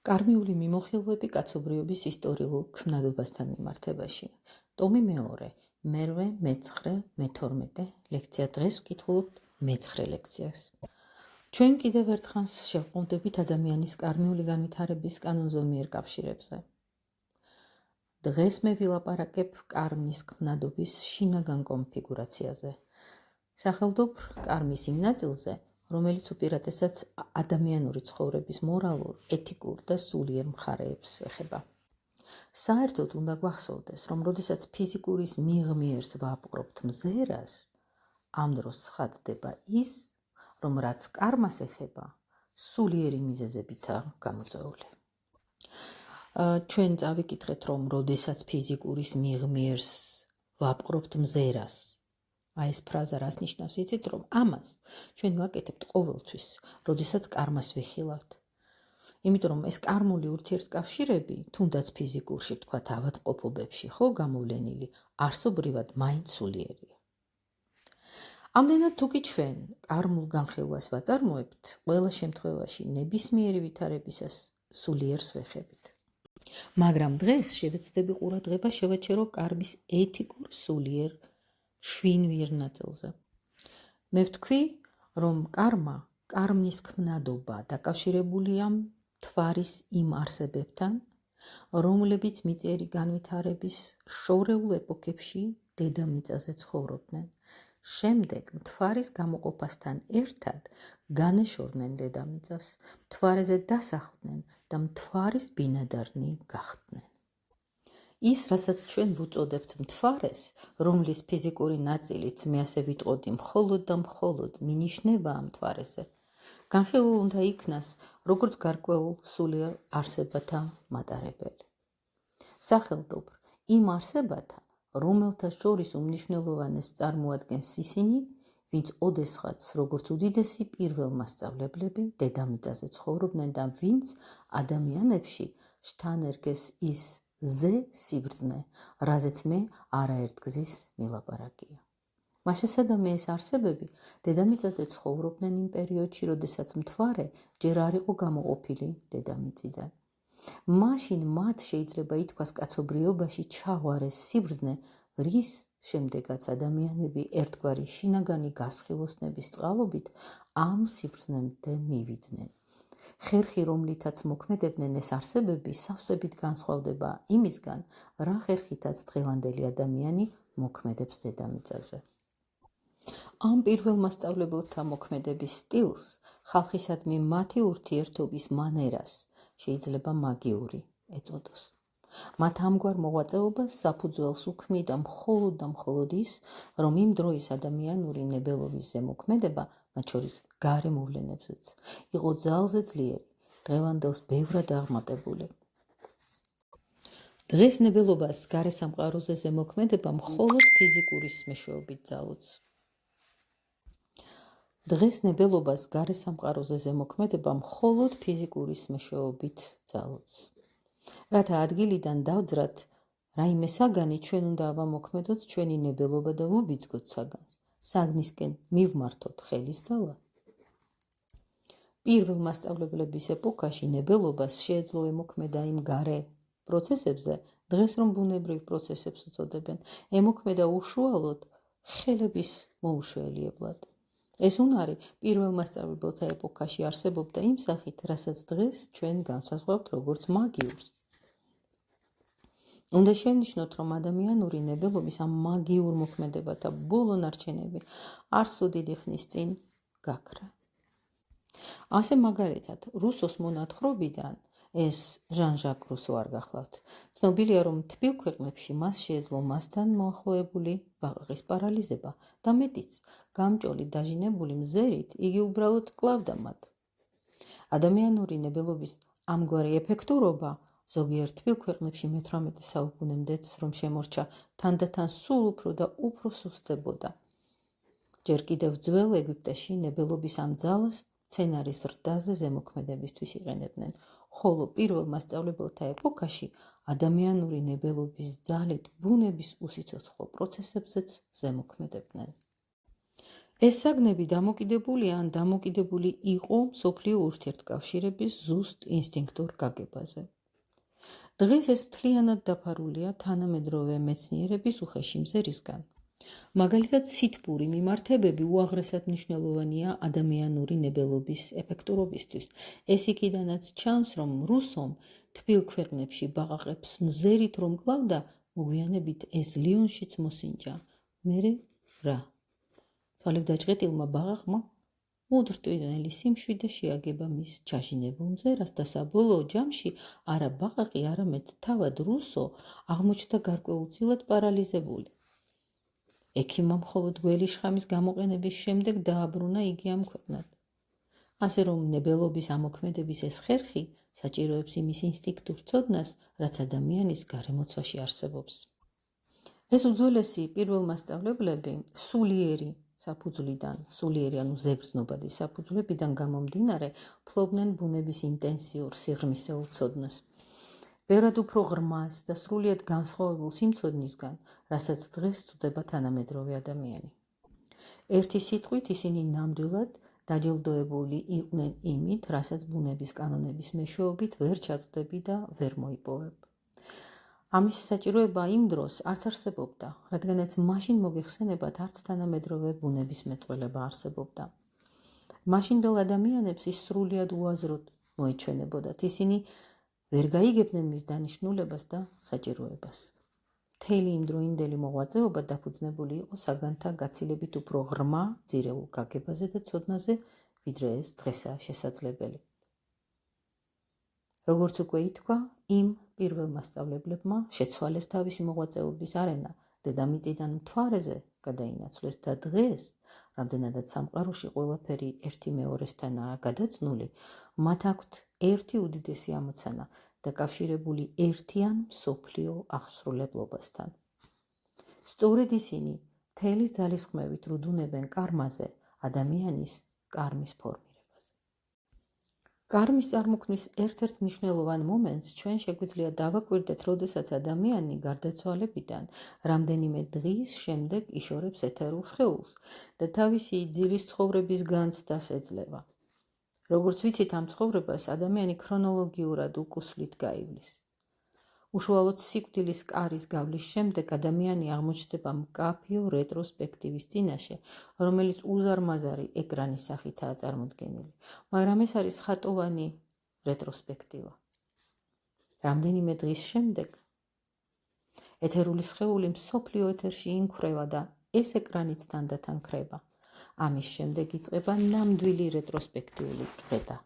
კარმიული მიმოხილვები კაცობრიობის ისტორიულ ქმნადობასთან მიმართებაში. ტომი მეორე, მერვე, მეცხრე, მეთორმეტე ლექცია. დღეს ვკითხულობთ მეცხრე ლექციას. ჩვენ კიდევ ერთხანს შევყავდებით ადამიანის კარმიული განვითარების კანონზომიერ კავშირებზე. დღეს მე ვილაპარაკებ კარმის ქმნადობის შინაგან კონფიგურაციაზე. სახელმდობ კარმის იმ ნაწილზე, რომელიც უპირატესად ადამიანური ცხოვრების მორალურ, ეთიკურ და სულიერ მხარეებს ეხება. საერთოდ უნდა გვახსოვდეს, რომ როდესაც ფიზიკურის მიღმიერს ვაპყრობთ მზერას, ამ დროს ცხადდება ის, რომ რაც კარმას ეხება, სულიერი მიზეზებითაა გამოწვეული. ჩვენ წავიკითხეთ, რომ როდესაც ფიზიკურის მიღმიერს ვაპყრობთ მზერას, აი ეს ფრაზა რას ნიშნავს? იცით, რომ ამას ჩვენ ვაკეთებთ ყოველთვის, როდესაც კარმას ვიხილავთ. იმიტომ რომ ეს კარმული ურთიერთკავშირები, თუნდაც ფიზიკურში, ვთქვათ, ავადმყოფობებში, ხო გამოვლენილი, არსობრივად მაინც სულიერია. ამდენად თუ კი ჩვენ კარმულ განხილვას ვაწარმოებთ, ყველა შემთხვევაში ნებისმიერი ვითარებისას სულიერს ვეხებით. მაგრამ დღეს შევეცდები ყურადღება შევაჩერო კარმის ეთიკურ სულიერ შვინვიერ ნაწილზე. მე ვთქვი, რომ კარმის ქმნადობა დაკავშირებულია მთვარის იმ არსებებთან, რომლებიც მიწიერი განვითარების შორეულ ეპოქებში დედამიწაზე ცხოვრობდნენ. შემდეგ მთვარის გამოყოფასთან ერთად განეშორდნენ დედამიწას, მთვარეზე დასახლდნენ და მთვარის ბინადარნი გახდნენ. ის, რასაც ჩვენ ვუწოდებთ მთვარეს, რომლის ფიზიკური ნაწილიც მე ასე ვიტყოდი მხოლოდ და მხოლოდ მინიშნებაა მთვარეზე, განხილულ უნდა იქნას როგორც გარკვეულ სულიერ არსებათა მატარებელი. სახელმდობ იმ არსებათა, რომელთა შორის უმნიშვნელოვანეს წარმოადგენს ისინი, ვინც ოდესღაც როგორც უდიდესი პირველმასწავლებლები დედამიწაზე ცხოვრობდნენ და ვინც ადამიანებში შთანერგეს ის სიბრძნე, რაზეც მე არაერთგზის მილაპარაკია. მაშასადამე ეს არსებები დედამიწაზე ცხოვრობდნენ იმ პერიოდში, როდესაც მთვარე ჯერ არ იყო გამოყოფილი დედამიწიდან. მაშინ მათ შეიძლება ითქვას კაცობრიობაში ჩაღვარეს სიბრძნე, რის შემდეგაც ადამიანები ერთგვარი შინაგანი გასხივოსნების წყალობით ამ სიბრძნემდე მივიდნენ. ხერხი, რომლითაც მოქმედებდნენ ეს არსებები, სავსებით განსხვავდება იმისგან, რა ხერხითაც დღევანდელი ადამიანი მოქმედებს დედამიწაზე. ამ პირველმასწავლებელთა მოქმედების სტილს, ხალხისადმი მათი ურთიერთობის მანერას შეიძლება მაგიური ეწოდოს. მათ ამგვარ მოღვაწეობას საფუძველს უქმნიდა მხოლოდ ის, რომ იმ დროის ადამიანური ნებელობის ზემოქმედება, მათ შორის გარე მოვლენებზეც, იყო ძალზე ძლიერი, დღევანდელს ბევრად აღმატებული. დღეს ნებელობას გარე სამყაროზე ზემოქმედება მხოლოდ ფიზიკურის მეშვეობით ძალუძს. დღეს ნებელობას გარე სამყაროზე ზემოქმედება მხოლოდ ფიზიკურის მეშვეობით ძალუძს. რათა ადგილიდან დავძრათ რაიმე საგანი, ჩვენ უნდა ავამოქმედოთ ჩვენი ნებელობა და ვუბიძგოთ საგანს, საგნისკენ მივმართოთ ხელის ძალა. პირველ მასწავლებლების ეპოქაში ნებელობას შეეძლო ემოქმედა იმ გარე პროცესებზე, დღეს რომ ბუნებრივ პროცესებს უწოდებენ, ემოქმედა უშუალოდ ხელების მოუშველიებლად. ეს უნარი პირველ მასწავლებელთა ეპოქაში არსებობდა იმ სახით, რასაც დღეს ჩვენ განსაზღვრავთ როგორც მაგიურს. უნდა შევნიშნოთ, რომ ადამიანური ნებელობის ამ მაგიურ მოქმედებათა ბოლო ნარჩენები არც თუ დიდი ხნის წინ გაქრა. ასე მაგალითად, რუსოს მონათხრობიდან, ეს ჟან-ჟაკ რუსო არ გახლავთ, ცნობილია, რომ თბილ ქვეყნებში მას შეეძლო მასთან მოახლოებული ბაყაყის პარალიზება და მეტიც, გამჭოლი დაჟინებული მზერით იგი უბრალოდ კლავდა მათ. ადამიანური ნებელობის ამგვარი ეფექტურობა ზოგიერთ თბილ ქვეყნებში მე-18 საუკუნემდეც რომ შემორჩა, თანდათან სულ უფრო და უფრო სუსტებოდა. ჯერ კიდევ ძველ ეგვიპტეში ნებელობის ამ ძალას მცენარის ზრდაზე ზემოქმედებისთვის იყენებდნენ, ხოლო პირველ მასწავლებელთა ეპოქაში ადამიანური ნებელობის ძალით ბუნების უსიცოცხლო პროცესებზეც ზემოქმედებდნენ. ეს საგნები დამოკიდებულია ან დამოკიდებული იყო მსოფლიო ურთიერთკავშირების ზუსტ ინსტინქტურ გაგებაზე. დღეს ეს მთლიანად დაფარულია თანამედროვე მეცნიერების უხეში მზერისგან. მაგალითად, სითბური მიმართებები უაღრესად მნიშვნელოვანია ადამიანური ნებელობის ეფექტურობისთვის. ეს იქიდანაც ჩანს, რომ რუსომ თბილ ქვეყნებში ბაყაყებს მზერით რომ კლავდა, მოგვიანებით ეს ლიონშიც მოსინჯა. მერე რა? თვალებდაჭყეტილმა ბაყაყმა უდრტვინელი სიმშვიდე შეაგება მის ჩაჟინებულ მზერას და საბოლოო ჯამში არა ბაყაყი, არამედ თავად რუსო აღმოჩნდა გარკვეულწილად პარალიზებული. ექიმმა მხოლოდ გველი შხამის გამოყენების შემდეგ დააბრუნა იგი ამ ქვეყნად. ასე რომ ნებელობის ამოქმედების ეს ხერხი საჭიროებს იმის ინსტინქტურ ცოდნას, რაც ადამიანის გარემოცვაში არსებობს. ეს უძველესი პირველმასწავლებლები სულიერი საფუძვლიდან, სულიერი ანუ ზეგრძნობადი საფუძვლებიდან გამომდინარე, ფლობდნენ ბუნების ინტენსიურ სიღრმისეულ ცოდნას. ბევრად უფრო ღრმას და სრულიად განსხვავებულ სიმცოდნისგან, რასაც დღეს ვწვდება თანამედროვე ადამიანი. ერთი სიტყვით ისინი ნამდვილად დაჯილდოებული იყვნენ იმით, რასაც ბუნების კანონების მეშვეობით ვერ ჩაწვდები და ვერ მოიპოვებ. ამის საჭიროება იმ დროს არც არსებობდა, რადგანაც მაშინ მოგეხსენებათ არც თანამედროვე ბუნების მეტყველება არსებობდა. მაშინდელ ადამიანებს ის სრულიად უაზროდ მოეჩვენებოდათ, ისინი ვერ გაიგებდნენ მის დანიშნულებას და საჭიროებას. მთელი იმდროინდელი მოღვაწეობა დაფუძნებული იყო საგანთა გაცილებით უფრო ღრმა, ძირეულ გაგებაზე და ცოდნაზე, ვიდრე ეს დღესაა შესაძლებელი. როგორც უკვე ითქვა, იმ პირველმასწავლებლებმა შეცვალეს თავისი მოღვაწეობის არენა, დედამიწიდან მთვარეზე გადაინაცვლეს და დღეს, რამდენადაც სამყაროში ყველაფერი ერთი მეორესთანაა გადაწნული, მათ აქვთ ერთი უდიდესი ამოცანა, დაკავშირებული ერთიან მსოფლიო აღსრულებლობასთან. სწორედ ისინი მთელი ძალისხმევით რუდუნებენ კარმაზე, ადამიანის კარმის ფორმირებაზე. კარმის წარმოქმნის ერთ-ერთ მნიშვნელოვან მომენტს ჩვენ შეგვიძლია დავაკვირდეთ, როდესაც ადამიანი გარდაცვალებიდან რამდენიმე დღის შემდეგ იშორებს ეთერულ სხეულს და თავისი ძილის ცხოვრების განცდას ეძლევა. როგორც ვიცით, ამ ცხოვრებას ადამიანი ქრონოლოგიურად უკუსვლით გაივლის. უშუალოდ სიკვდილის კარის გავლის შემდეგ ადამიანი აღმოჩნდება მკაფიო რეტროსპექტივის წინაშე, რომელიც უზარმაზარი ეკრანის სახითაა წარმოდგენილი, მაგრამ ეს არის ხატოვანი რეტროსპექტივა. რამდენიმე დღის შემდეგ ეთერული სხეული მსოფლიო ეთერში იმქრება და ეს ეკრანიც თანდათან ქრება. ამის შემდეგ იწყება ნამდვილი რეტროსპექტიული ჭრედა.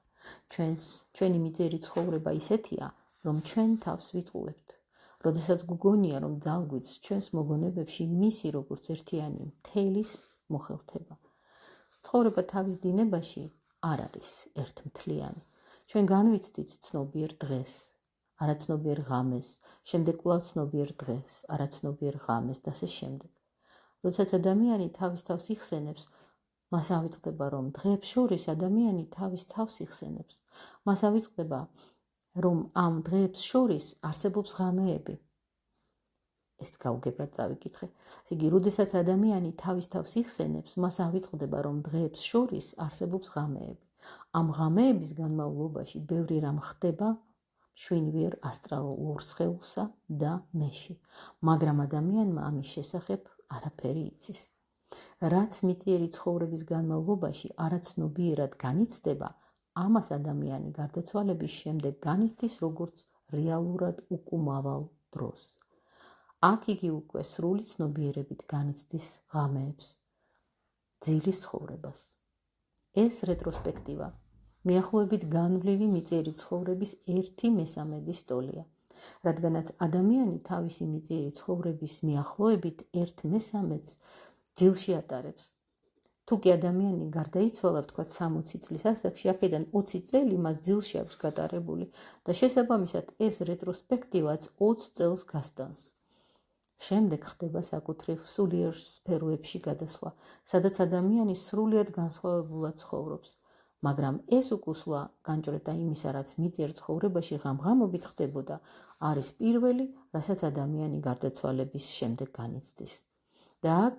ჩვენი მიწიერი ცხოვრება ისეთია, რომ ჩვენ თავს ვიტყუებთ. როდესაც გგონია, რომ ძალგვიც ჩვენს მოგონებებში მისი როგორც ერთიანი მთელის მოხელთება. ცხოვრება თავის დინებაში არ არის ერთმთლიანი. ჩვენ განვიცდით ცნობიერ დღეს, არაცნობიერ ღამეს, შემდეგ კვლავ ცნობიერ დღეს, არაცნობიერ ღამეს და ასე შემდეგ. როდესაც ადამიანი თავის თავს იხსენებს, მას ავიწყდება, რომ დღეებს შორის ადამიანი თავის თავს იხსენებს. მას ავიწყდება, რომ ამ დღეებს შორის არსებობს ღამეები. ეს გაუგებრად წავიკითხე. ესე იგი, როდესაც ადამიანი თავის თავს იხსენებს, მას ავიწყდება, რომ დღეებს შორის არსებობს ღამეები. ამ ღამეების განმავლობაში ბევრი რამ ხდება მშვენიერ ასტრალურ სხეულსა და მეში, მაგრამ ადამიანმა ამის შესახებ არაფერი იცის. რაც მიწიერი ცხოვრების განმავლობაში არაცნობიერად განიცდება, ამას ადამიანი გარდაცვალების შემდეგ განიცდის როგორც რეალურად უკუმავალ დროს. აქ იგი უკვე სრული ცნობიერებით განიცდის ღამეებს, ძილის ცხოვრებას. ეს რეტროსპექტივა მიახლოებით განვლილი მიწიერი ცხოვრების 1/3 ტოლია, რადგანაც ადამიანი თავისი მიწიერი ცხოვრების მიახლოებით 1/3-ს ძილში ატარებს. თუ კი ადამიანი გარდაიცვალა, ვთქვათ 60 წლის ასაკში, აქედან 20 წელი მას ძილში აქვს გატარებული და შესაბამისად ეს რეტროსპექტივაც 20 წელს გასტანს. შემდეგ ხდება საკუთრივ სულიერ სფეროებში გადასვლა, სადაც ადამიანი სრულიად განსხვავებულად ცხოვრობს. მაგრამ ეს უკუსვლა, განჭრედა იმისა, რაც მიწიერ ცხოვრებაში ღამღამობით ხდებოდა, არის პირველი, რასაც ადამიანი გარდაცვალების შემდეგ განიცდის. და აქ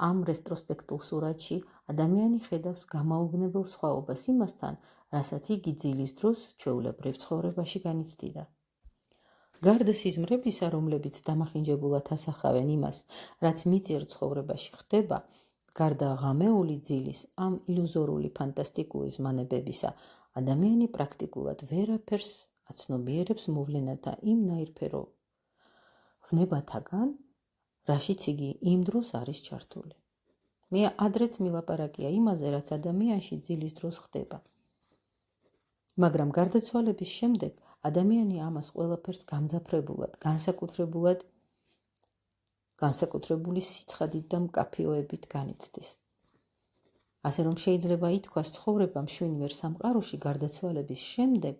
ამ რეტროსპექტულ სურათში ადამიანი ხედავს გამაოგნებელ სხვაობას იმასთან, რასაც იგი ძილის დროს ჩვეულებრივ ცხოვრებაში განიცდიდა. გარდა სიზმრებისა, რომლებიც დამახინჯებულად ასახავენ იმას, რაც მიწიერ ცხოვრებაში ხდება, გარდა ღამეული ძილის ამ ილუზორული ფანტასტიკური ზმანებებისა, ადამიანი პრაქტიკულად ვერაფერს აცნობიერებს მოვლენათა იმ ნაირფერო ვნებათაგან, რაშიც იგი იმ დროს არის ჩართული. მე ადრეც მილაპარაკია იმაზე, რაც ადამიანში ძილის დროს ხდება. მაგრამ გარდაცვალების შემდეგ ადამიანი ამას ყველაფერს გამძაფრებულად, განსაკუთრებული სიცხადით და მკაფიოებით განიცდის. ასე რომ შეიძლება ითქვას, ცხოვრება მშვენიერ სამყაროში გარდაცვალების შემდეგ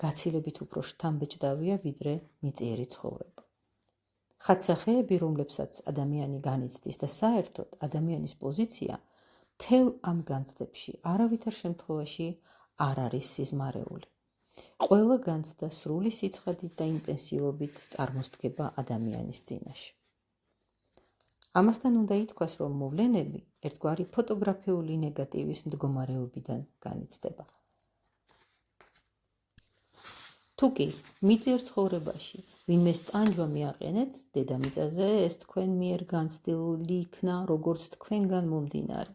გაცილებით უფრო შთამბეჭდავია, ვიდრე მიწიერი ცხოვრება. ხატსახეები, რომლებსაც ადამიანი განიცდის და საერთოდ ადამიანის პოზიცია მთელ ამ განცდებში არავითარ შემთხვევაში არ არის სიზმარეული. ყველა განცდა სრული სიცხადით და ინტენსივობით წარმოსდგება ადამიანის წინაშე. ამასთან უნდა ითქვას, რომ მოვლენები ერთგვარი ფოტოგრაფიული ნეგატივის მდგომარეობიდან განიცდება. თუკი მიწიერ ცხოვრებაში ვინმეს ტანჯვა მიაყენეთ, დედამიწაზე ეს თქვენ მიერ განცდილი იქნა, როგორც თქვენგან მომდინარე.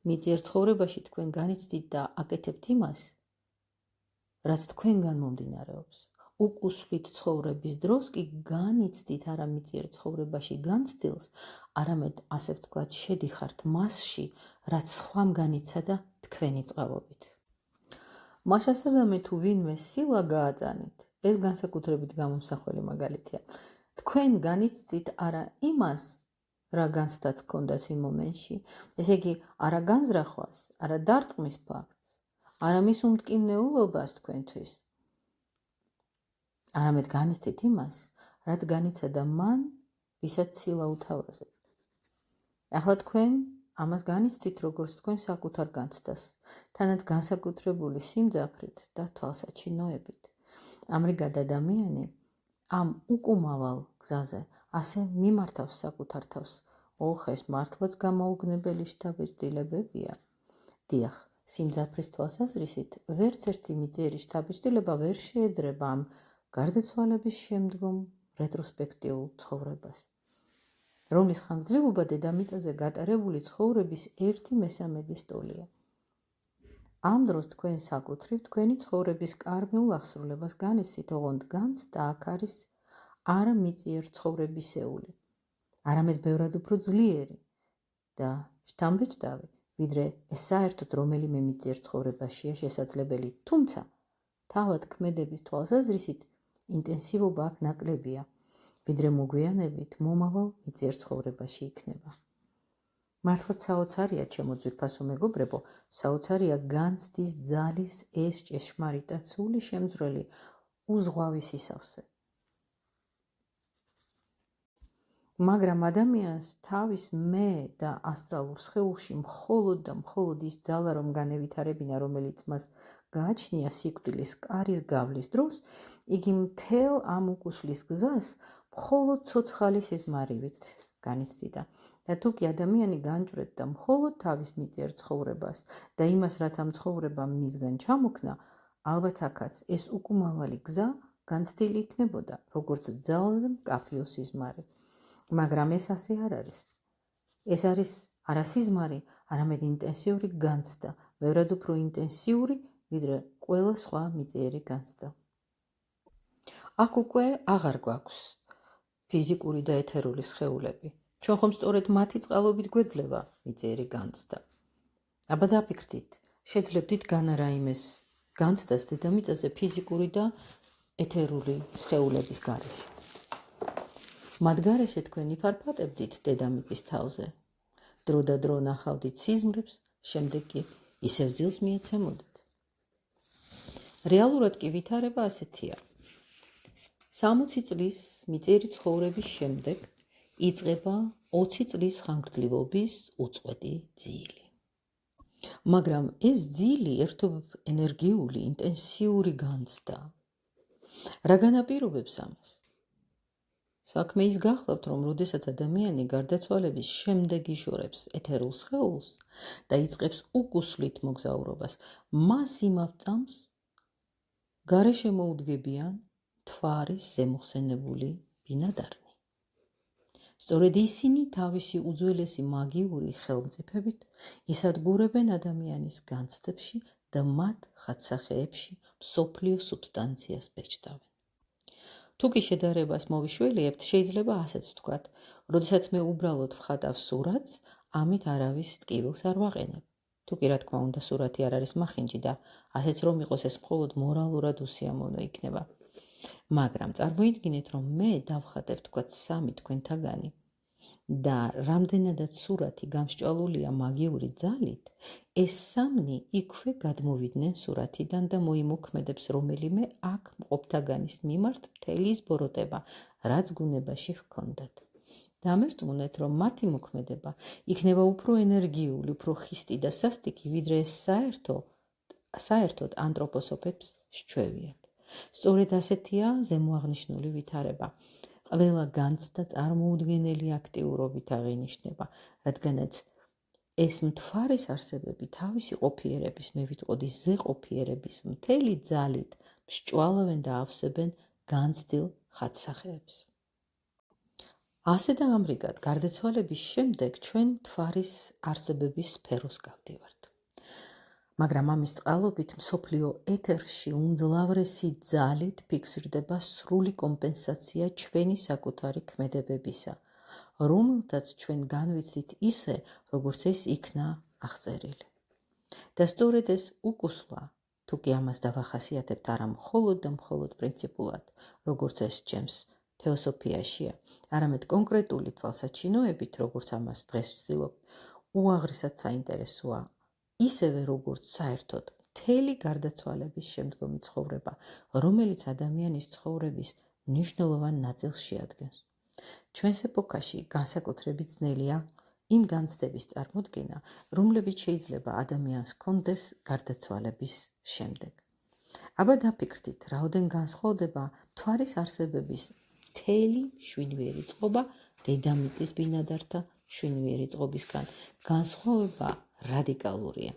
მიწიერ ცხოვრებაში თქვენ განიცდით და აკეთებთ იმას, რაც თქვენგან მომდინარეობს. უკუსვლით ცხოვრების დროს კი განიცდით არა მიწიერ ცხოვრებაში განცდილს, არამედ ასე ვთქვათ, შედიხართ მასში, რაც სხვამ განიცადა თქვენი წყალობით. მაშასადამე თუ ვინმე სილა გააწანით, ეს განსაკუთრებით გამომსახველი მაგალითია. თქვენ განიცდით არა იმას, რა განცდაც გქონდათ იმ მომენტში, ესე იგი არა განზრახვას, არა დარტყმის ფაქტს, არა მის უმტკივნეულობას თქვენთვის, არამედ განიცდით იმას, რაც განიცადა მან, ვისაც სილა უთავაზებთ. ახლა თქვენ ამას განიცდით, როგორც თქვენ საკუთარ განცდას, თანაც განსაკუთრებული სიმძაფრით და თვალსაჩინოებით. ამრიგად ადამიანი ამ უკუმავალ გზაზე ასე მიმართავს საკუთარ თავს. ოხ, ეს მართლაც გამოუგნებელი შთაბეჭდილებებია. დიახ, სიმძაფრის თვალსაზრისით ვერც ერთი მიწიერი შთაბეჭდილება ვერ შეედრება ამ გარდაცვალების შემდგომ რეტროსპექტიულ ცხოვრებას, რომლის ხანგრძლივობა დედამიწაზე გატარებული ცხოვრების 1/3 ტოლია. ამ დროს თქვენ საკუთრივ თქვენი ცხოვრების კარმიულ აღსრულებას განიცდით, ოღონდ განცდა აქ არის არა მიწიერ ცხოვრებისეული, არამედ ბევრად უფრო ძლიერი და შთამბეჭდავი, ვიდრე ეს საერთოდ რომელიმე მიწიერ ცხოვრებაშია შესაძლებელი, თუმცა თავად ქმედების თვალსაზრისით ინტენსივობა აქ ნაკლებია, ვიდრე მოგვიანებით მომავალ მიწიერ ცხოვრებაში იქნება. მართლაც საოცარია, ჩემო ძვირფასო მეგობრებო, საოცარია განცდის ძალის ეს ჭეშმარიტად სული შემძვრელი უზღვავი სისავსე. მაგრამ ადამიანს თავის მე და ასტრალურ სხეულში მხოლოდ და მხოლოდ ის ძალა რომ განევითარებინა, რომელიც მას გააჩნია სიკვდილის კარის გავლის დროს, იგი მთელ ამ უკუსლის გზას მხოლოდ ცოცხალი სიზმარივით განიცდიდა. და თუკი ადამიანი განჭვრეტდა მხოლოდ თავის მიწიერ ცხოვრებას და იმას, რაც ამ ცხოვრებამ მისგან ჩამოქნა, ალბათ აქაც ეს უკუმავალი გზა განცდილი იქნებოდა, როგორც ძალზე მკაფიო სიზმარი. მაგრამ ეს ასე არ არის. ეს არის არა სიზმარი, არამედ ინტენსიური განცდა, ბევრად უფრო ინტენსიური, ვიდრე ყველა სხვა მიწიერი განცდა. აქ უკვე აღარ გვაქვს ფიზიკური და ეთერული სხეულები. ჩვენ ხომ სწორედ მათი წყალობით გვეძლება მიწიერი განცდა. აბა დაფიქრდით, შეძლებდით განარაიმეს განცდას დედამიწაზე ფიზიკური და ეთერული სხეულების გარეშე. მათ გარეშე თქვენ იფარფატებდით დედამიწის თავზე. დრო და დრო ნახავდით სიზმრებს, შემდეგ კი ისევ ძილს მიეცემოდით. რეალურად კი ვითარება ასეთია. 60 წლის მიწიერი ცხოვრების შემდეგ იწყება 20 წლის ხანგრძლივობის უწყვეტი ძილი. მაგრამ ეს ძილი ერთობ ენერგიული, ინტენსიური განცდა. რა განაპირობებს ამას? საქმე ის გახლავთ, რომ როდესაც ადამიანი გარდაცვალების შემდეგ იშორებს ეთერულ სხეულს და იწყებს უკუსლით მოგზაურობას, მას იმავ წამს გარეშე მოუდგებიან მთვარის ზემოხსენებული ბინადარნი. სწორედ ისინი თავისი უძველესი მაგიური ხელმწიფებით ისადგურებენ ადამიანის განცდებში და მათ ხატსახეებში მსოფლიო სუბსტანციას ბეჭდავენ. თუ კი შედარებას მოვიშველიებთ, შეიძლება ასეც ვთქვათ, როდესაც მე უბრალოდ ვხატავ სურათს, ამით არავის ტკივილს არ ვაყენებ. თუ კი რა თქმა უნდა სურათი არ არის მახინჯი და ასეც რომ იყოს ეს მხოლოდ მორალურად უსიამოვნო იქნება. მაგრამ წარმოიდგინეთ, რომ მე დავხატებ თქვათ 3 თქვენთაგანი და რამდენადაც სურათი გამსჭვალულია მაგიური ძალით, ეს 3 იქვე გადმოვიდნენ სურათიდან და მოიმოქმედებს რომელიმე აქ მყოფთაგანის მიმართ მთელი ის ბოროტება, რაც გუნებაში ჰქონდათ. დამერწმუნეთ, რომ მათი მოქმედება იქნება უფრო ენერგიული, უფრო ხისტი და სასტიკი, ვიდრე ეს საერთოდ ანთროპოსოფებს სჩვევიათ. სწორედ ასეთია ზემოაღნიშნული ვითარება. ყველა განცდა წარმოუდგენელი აქტიურობით აღინიშნება, რადგანაც ეს მთვარის არსებები თავისი ყოფიერების, მე ვიტყოდი ზეყოფიერების მთელი ძალით მსჭვალავენ და ავსებენ განცდილ ხატსახეებს. ასე და ამრიგად, გარდაცვალების შემდეგ ჩვენ მთვარის არსებების სფეროს გავდივართ. მაგრამ ამის წყალობით მსოფლიო ეთერში უმძლავრესი ძალით ფიქსირდება სრული კომპენსაცია ჩვენი საკუთარი ქმედებებისა, რომელთაც ჩვენ განვიცდით ისე, როგორც ეს იქნა აღწერილი. და სწორედ ეს უკუსლა, თუ კი ამას დავახასიათებთ არა მხოლოდ და მხოლოდ პრინციპულად, როგორც ეს ჩემს თეოსოფიაშია, არამედ კონკრეტული თვალსაჩინოებით, როგორც ამას დღეს ვცდილობ, უაღრესად საინტერესოა, ისევე როგორც საერთოდ მთელი გარდაცვალების შემდგომი ცხოვრება, რომელიც ადამიანის ცხოვრების მნიშვნელოვან ნაწილს შეადგენს. ჩვენს ეპოქაში განსაკუთრებით ძნელია იმ განცდების წარმოდგენა, რომლებიც შეიძლება ადამიანს ჰქონდეს გარდაცვალების შემდეგ. აბა დაფიქრდით, რაოდენ განსხვავდება მთვარის არსებების მთელი შვინვიერი წყობა დედამიწის ბინადართა შვინვიერი წყობისგან. განსხვავება რადიკალურია.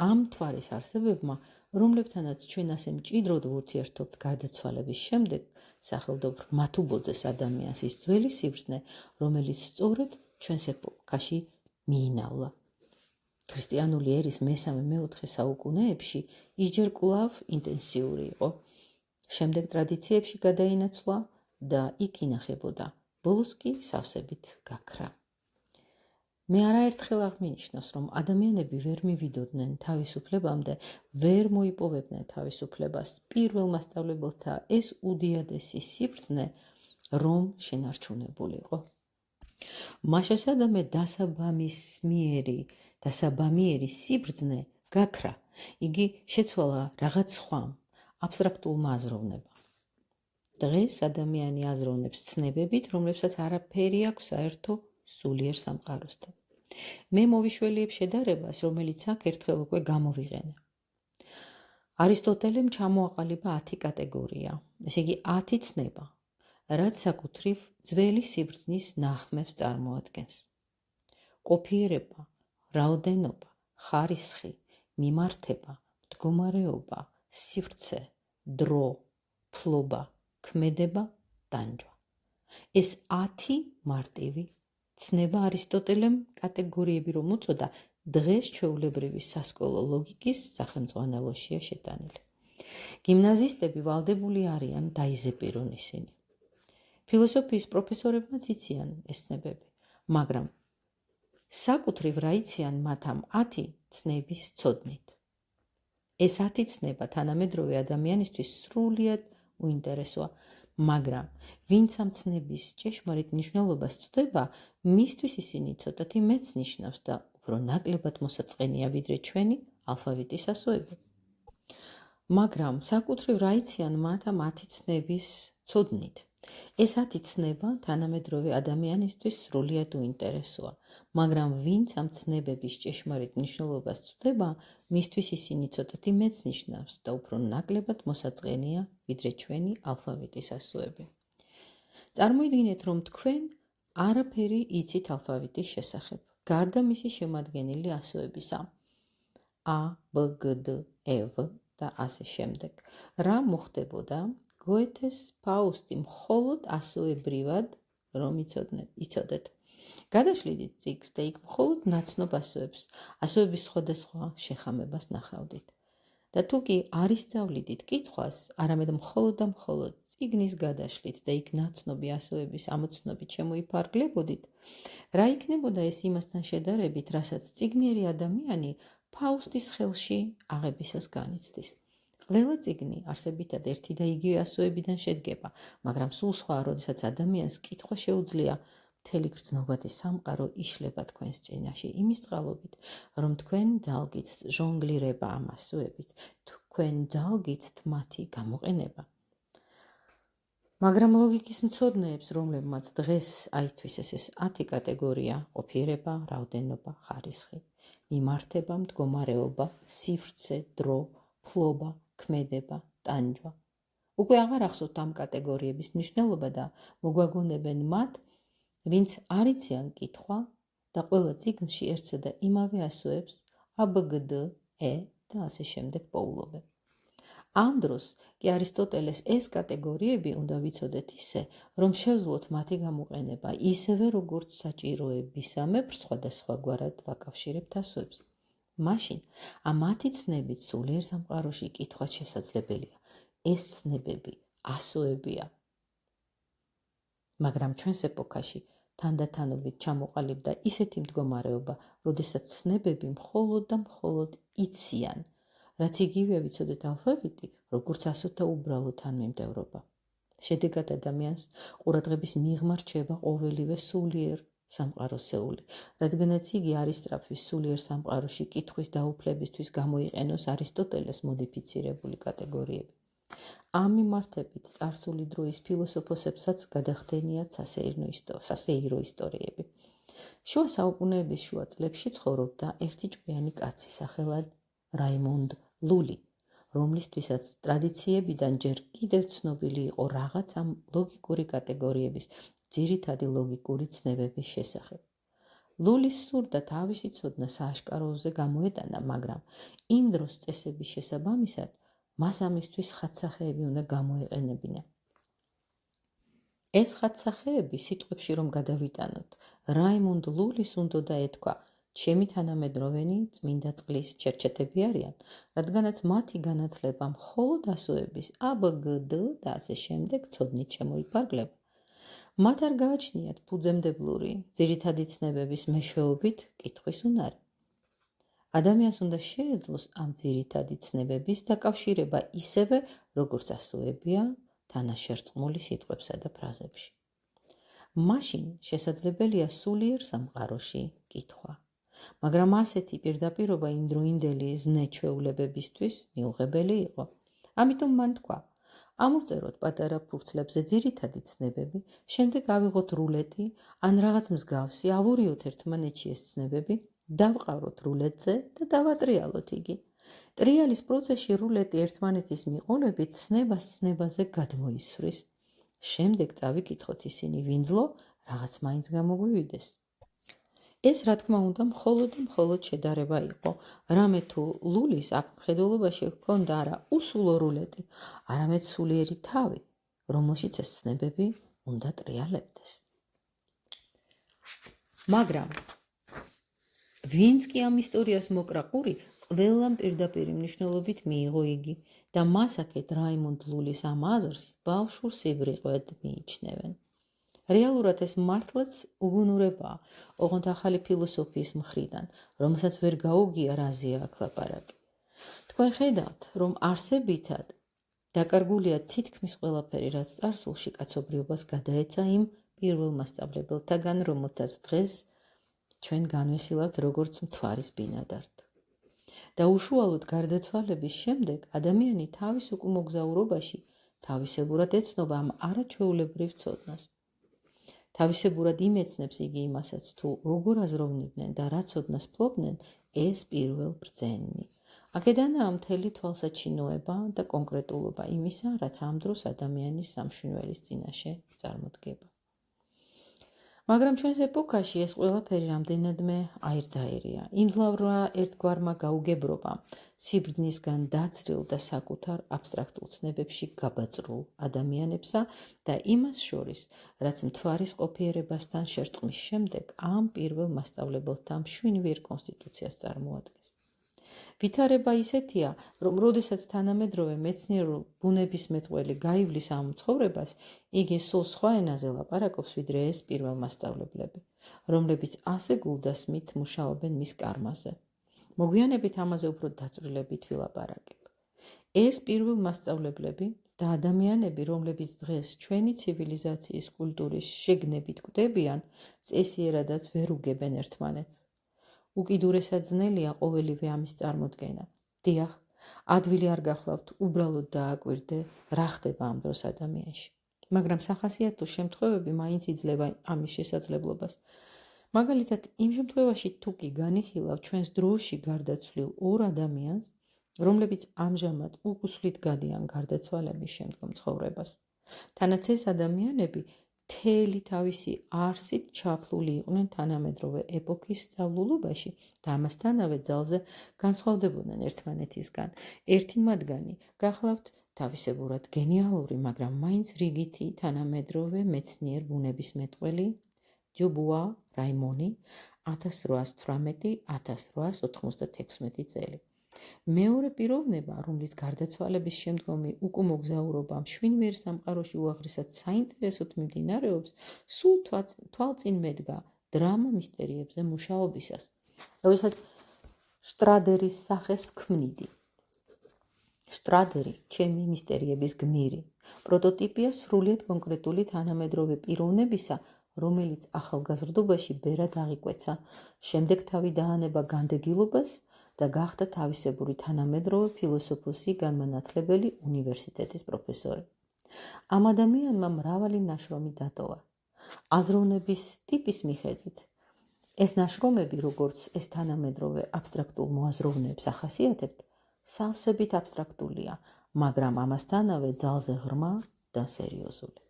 ამ მთვარის არსებებმა, რომლებთანაც ჩვენ ასე მჭიდროდ ვურთიერთობთ გარდაცვალების შემდეგ, სახელდობრ მათუბოძეს ადამიანს ის ძველი სიბრძნე, რომელიც სწორედ ჩვენს ეპოქაში მიინავლა. ქრისტიანული ერის მესამე-მეოთხე საუკუნეებში ის ჯერ კვლავ ინტენსიური იყო. შემდეგ ტრადიციებში გადაინაცვლა და იქ ინახებოდა, ბოლოს კი სავსებით გაქრა. მე არაერთხელ აღმინიშნავს, რომ ადამიანები ვერ მივიდოდნენ თავისუფლებამდე, ვერ მოიპოვებდნენ თავისუფლებას. პირველ მასწავლებელთა ეს უდიადესი სიბრძნე რომ შენარჩუნებულიყო. მაშასადამე დასაბამიერი სიბრძნე გაქრა, იგი შეცვალა რაღაც სხვამ, აბსტრაქტულმა აზროვნებამ. დღეს ადამიანი აზროვნებს ცნებებით, რომლებსაც არაფერი აქვს საერთო სულიერ სამყაროსთან. მე მოვიშველიებ შედარებას, რომელიც აქ ერთხელ უკვე გამოვიყენე. არისტოტელემ ჩამოაყალიბა 10 კატეგორია, ესე იგი 10 ცნება, რაც საკუთრივ ძველი სიბრძნის ნახმებს წარმოადგენს. ყოფიერება, რაოდენობა, ხარისხი, მიმართება, მდგომარეობა, სივრცე, დრო, ფლობა, ქმედება, ტანჯვა. ეს 10 მარტივი ცნება არისტოტელემ კატეგორიები რომ უწოდა, დღეს ჩვეულებრივი სასკოლო ლოგიკის სახელმძღვანელოშია შეტანილი. გიმნაზისტები ვალდებული არიან დაიზეპირონ ისინი. ფილოსოფიის პროფესორებმაც იციან ეს ცნებები, მაგრამ საკუთრივ რა იციან მათ ამ 10 ცნების ცოდნით. ეს 10 ცნება თანამედროვე ადამიანისთვის სრულიად უინტერესოა, მაგრამ ვინც ამ ცნების ჭეშმარიტ მნიშვნელობას წვდება, მისთვის ისინი ცოტათი მეც ნიშნავს და უფრო ნაკლებად მოსაწყენია ვიდრე ჩვენი ალფავიტის ასოები. მაგრამ საკუთრივ რა იციან მათ ამ 10 ცნების ცოდნით. ეს 10 ცნება თანამედროვე ადამიანისთვის სრულიად უინტერესოა, მაგრამ ვინც ამ ცნებების ჭეშმარიტ მნიშვნელობას წვდება, მისთვის ისინი ცოტათი მეც ნიშნავს და უფრო ნაკლებად მოსაწყენია ვიდრე ჩვენი ალფავიტის ასოები. წარმოიდგინეთ, რომ თქვენ არაფერი იცით ალფავიტის შესახებ, გარდა მისი შემადგენელი ასოებისა A, B, G, D, E, V და ასე შემდეგ. რა მოხდებოდა? გოეთეს ფაუსტი მხოლოდ ასოებრივად რომ იცოდეთ. გადაშლიდით წიგნს და იქ მხოლოდ ნაცნობ ასოების სხვადასხვა შეხამებას ნახავდით. და თუ კი არ ისწავლიდით კითხვას, არამედ მხოლოდ და მხოლოდ წიგნის გადაშლით და იქ ნაცნობი ასოების ამოცნობით შემოიფარგლებოდით, რა იქნებოდა ეს იმასთან შედარებით, რასაც წიგნიერი ადამიანი ფაუსტის ხელში აღებისას განიცდის. ყველა წიგნი არსებითად ერთი და იგივე ასოებიდან შედგება, მაგრამ სულ სხვა, როდესაც ადამიანს კითხვა შეუძლია, მთელი გრძნობადი სამყარო იშლება თქვენს წინაშე იმის წყალობით, რომ თქვენ ძალგიცთ ჟონგლირება ამ ასოებით, თქვენ ძალგიცთ მათი გამოყენება. მაგრამ ლოგიკის მცოდნეებს, რომლებმაც დღეს აითვისეს ეს 10 კატეგორია, ყოფიერება, რაოდენობა, ხარისხი, მიმართება, მდგომარეობა, სივრცე, დრო, ფლობა, ქმედება, ტანჯვა. უკვე აღარ ახსოვთ ამ კატეგორიების მნიშვნელობა და მოგვაგონებენ მათ, ვინც არ იციან კითხვა და ყველა წიგნში ერთსა და იმავე ასოებს A, B, G, D, E და ასე შემდეგ პოულობენ. ამ დროს კი არისტოტელეს ეს კატეგორიები უნდა ვიცოდეთ ისე, რომ შევძლოთ მათი გამოყენება ისევე როგორც საჭიროებისამებრ სხვადასხვაგვარად ვაკავშირებთ ასოებს. მაშინ ამ 10 ცნებით სულიერ სამყაროში კითხვა შესაძლებელია. ეს ცნებები ასოებია. მაგრამ ჩვენს ეპოქაში თანდათანობით ჩამოყალიბდა ისეთი მდგომარეობა, როდესაც ცნებები მხოლოდ და მხოლოდ იციან, რაც იგივე ვიცოდეთ ალფავიტი, როგორც ასოთა უბრალო თანმიმდევრობა. შედეგად ადამიანს ყურადღების მიღმა რჩება ყოველივე სულიერ სამყაროსეული, რადგანაც იგი არის სწრაფვის სულიერ სამყაროში კითხვის დაუფლებისთვის გამოიყენოს არისტოტელეს მოდიფიცირებული კატეგორიები. ამ მიმართებით წარსული დროის ფილოსოფოსებსაც გადახდენიათ სასეირო ისტორიები. შუა საუკუნეების შუა წლებში ცხოვრობდა ერთი ჭკვიანი კაცი სახელად რაიმონდ ლული, რომლისთვისაც ტრადიციებიდან ჯერ კიდევ ცნობილი იყო რაღაც ამ ლოგიკური კატეგორიების ძირითადი ლოგიკური ცნებების შესახებ. ლულის სურდა თავისი ცოდნა სააშკაროზე გამოეტანა, მაგრამ იმ დროს წესების შესაბამისად მას ამისთვის ხატსახეები უნდა გამოეყენებინა. ეს ხატსახეები სიტყვებში რომ გადავიტანოთ, რაიმონდ ლულის უნდა ეთქვა, ჩემი თანამედროვენი წმინდა წყლის ჩერჩეთები არიან, რადგანაც მათი განათლება მხოლოდ ასოების A, B, G, D და ასე შემდეგ ცოდნით შემოიფარგლება. მათ არ გააჩნიათ ფუძემდებლური ძირითადი ცნებების მეშვეობით კითხვის უნარი. ადამიანს უნდა შეეძლოს ამ ძირითადი ცნებების დაკავშირება ისევე, როგორც ასოებია თანაშერწყმული სიტყვებსა და ფრაზებში. მაშინ შესაძლებელია სულიერ სამყაროში კითხვა. მაგრამ ასეთი პირდაპირობა იმდროინდელი ზნე-ჩვეულებებისთვის მიუღებელი იყო. ამიტომ მან თქვა, ამოვწეროთ პატარა ფურცლებზე ძირითადი ცნებები, შემდეგ ავიღოთ რულეტი, ან რაღაც მსგავსი, ავურიოთ ერთმანეთში ეს ცნებები, დავყაროთ რულეტზე და დავატრიალოთ იგი. ტრიალის პროცესში რულეტი ერთმანეთის მიყოლებით ცნებას ცნებაზე გადმოისვრის. შემდეგ წავიკითხოთ ისინი ვინძლო, რაღაც მაინც გამოგვივიდეს. ეს რა თქმა უნდა მხოლოდ შედარება იყო, რამე თუ ლულის აქ მხედველობაში ჰქონდა არა უსულო რულეტი, არამედ სულიერი თავი, რომელშიც ეს ცნებები უნდა ტრიალებდეს. მაგრამ ვინც კი ამ ისტორიას მოკრა ყური, ყველამ პირდაპირი მნიშვნელობით მიიღო იგი და მას აქეთ რაიმონდ ლულის ამ აზრს ბავშვურ სიბრიყვედ მიიჩნევენ. რეალურად ეს მართლაც უგუნურებაა, ოღონდ ახალი ფილოსოფიის მხრიდან, რომელსაც ვერ გაუგია რაზეა აქ ლაპარაკი. თქვენ ხედავთ, რომ არსებითად დაკარგულია თითქმის ყველაფერი, რაც წარსულში კაცობრიობას გადაეცა იმ პირველ მასწავლებელთაგან, რომელთაც დღეს ჩვენ განვიხილავთ როგორც მთვარის ბინადართ. და უშუალოდ გარდაცვალების შემდეგ ადამიანი თავის უკმოგზაურობაში თავისებურად ეცნობა ამ არაჩვეულებრივ ცოდნას. თავისებურად იმეცნებს იგი იმასაც, თუ როგორ აზროვნებდნენ და რა ცოდნას ფლობდნენ ეს პირველ ბრძენი. აქედანაა მთელი თვალსაჩინოება და კონკრეტულობა იმისა, რაც ამ დროს ადამიანის სამშვენივრელის წინაშე წარმოდგება. მაგრამ ჩვენს ეპოქაში ეს ყველაფერი რამდენადმე აირდაერია. იმძლავრა ერთგვარმა გაუგებრობამ, სიბრძნისგან დაცრილ და საკუთარ აბსტრაქტულ ცნებებში გაბაწრულ ადამიანებსა და იმას შორის, რაც მთვარის ყოფიერებასთან შერწყმის შემდეგ ამ პირველ მასწავლებელთა მშვინვიერ კონსტიტუციას წარმოადგენს. ვითარება ისეთია, რომ როდესაც თანამედროვე მეცნიერულ ბუნებისმეტყველი გაივლის ამ ცხოვრებას, იგი სულ სხვა ენაზე ლაპარაკობს, ვიდრე ეს პირველ მასწავლებლები, რომლებიც ასე გულდასმით მუშაობენ მის კარმაზე. მოგვიანებით ამაზე უფრო დაწვრილებით ვილაპარაკებ. ეს პირველ მასწავლებლები და ადამიანები, რომლებიც დღეს ჩვენი ცივილიზაციის კულტურის შეგნებით კვდებიან, წესიერადაც ვერ უგებენ ერთმანეთს. უკიდურესად ძნელია ყოველივე ამის წარმოდგენა. დიახ, ადვილი არ გახლავთ, უბრალოდ დააკვირდე, რა ხდება ამ დროს ადამიანში. მაგრამ სახასიათო შემთხვევები მაინც იძლევა ამის შესაძლებლობას. მაგალითად, იმ შემთხვევაში თუ კი განიხილავ ჩვენს დროში გარდაცვლილ ორ ადამიანს, რომლებიც ამჟამად უკუსვლით გადიან გარდაცვალების შემდგომ ცხოვრებას. თანაც ეს ადამიანები მთელი თავისი არსით ჩაფლული იყვნენ თანამედროვე ეპოქის სწავლულობაში და ამასთანავე ძალზე განსხვავდებოდნენ ერთმანეთისგან. ერთი მათგანი გახლავთ თავისებურად გენიალური, მაგრამ მაინც რიგითი თანამედროვე მეცნიერ ბუნებისმეტყველი დიუბუა რაიმონი 1818-1896 წელი. მეორე პიროვნება, რომლის გარდაცვალების შემდგომი უკუმოგზაურობა მშვინვიერ სამყაროში უაღრესად საინტერესოდ მიმდინარეობს, სულ თვალწინ მედგა დრამა მისტერიებზე მუშაობისას, როდესაც შტრადერის სახეს ვქმნიდი. შტრადერი, ჩემი მისტერიების გმირი, პროტოტიპია სრულიად კონკრეტული თანამედროვე პიროვნებისა, რომელიც ახალგაზრდობაში ბერად აღიკვეცა, შემდეგ თავი დაანება განდეგილობას და გახდა თავისებური თანამედროვე ფილოსოფოსი, განმანათლებელი, უნივერსიტეტის პროფესორი. ამ ადამიანმა მრავალი ნაშრომი დატოვა. აზროვნების ტიპის მიხედვით ეს ნაშრომები, როგორც ეს თანამედროვე აბსტრაქტულ მოაზროვნეებს ახასიათებთ, სავსებით აბსტრაქტულია, მაგრამ ამასთანავე ძალზე ღრმა და სერიოზული.